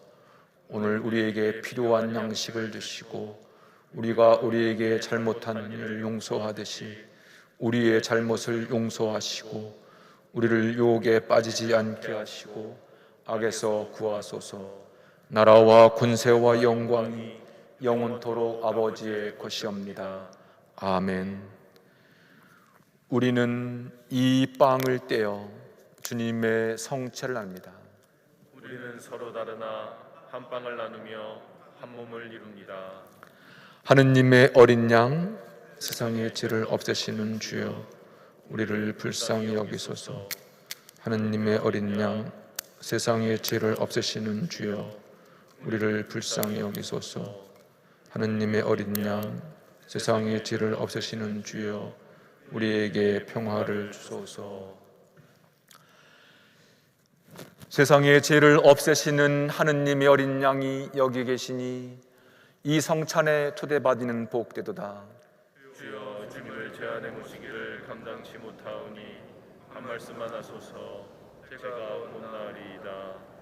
오늘 우리에게 필요한 양식을 주시고 우리가 우리에게 잘못한 일을 용서하듯이 우리의 잘못을 용서하시고 우리를 유혹에 빠지지 않게 하시고 악에서 구하소서. 나라와 군세와 영광이 영원토록 아버지의 것이옵니다. 아멘. 우리는 이 빵을 떼어 주님의 성체를 합니다. 우리는 서로 다르나 한 빵을 나누며 한 몸을 이룹니다. 하느님의 어린 양, 세상의 죄를 없애시는 주여, 우리를 불쌍히 여기소서. 하느님의 어린 양, 세상의 죄를 없애시는 주여, 우리를 불쌍히 여기소서. 하느님의 어린 양, 세상의 죄를 없애시는 주여, 우리에게 평화를 주소서. 세상의 죄를 없애시는 하느님의 어린 양이 여기 계시니 이 성찬에 초대받는 복되도다. 주여, 주님을 제 안에 모시기를 감당치 못하오니 한 말씀만 하소서. 제가 못나리이다.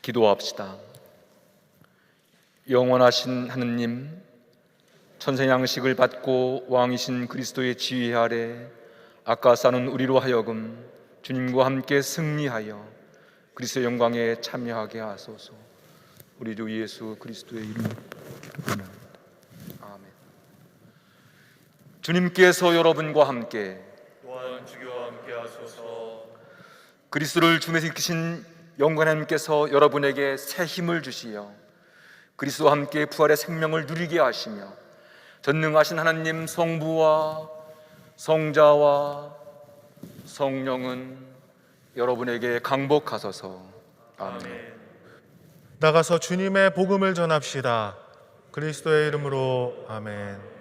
기도합시다. 영원하신 하느님, 천생 양식을 받고 왕이신 그리스도의 지휘 아래 아까 싸는 우리로 하여금 주님과 함께 승리하여 그리스도의 영광에 참여하게 하소서. 우리 주 예수 그리스도의 이름으로 기도합니다. 아멘. 주님께서 여러분과 함께 또한 주교와 함께 하소서. 그리스도를 주님에서 이끄신 영광의 하나님께서 여러분에게 새 힘을 주시어 그리스도와 함께 부활의 생명을 누리게 하시며 전능하신 하나님 성부와 성자와 성령은 여러분에게 강복하소서. 아멘. 나가서 주님의 복음을 전합시다. 그리스도의 이름으로 아멘.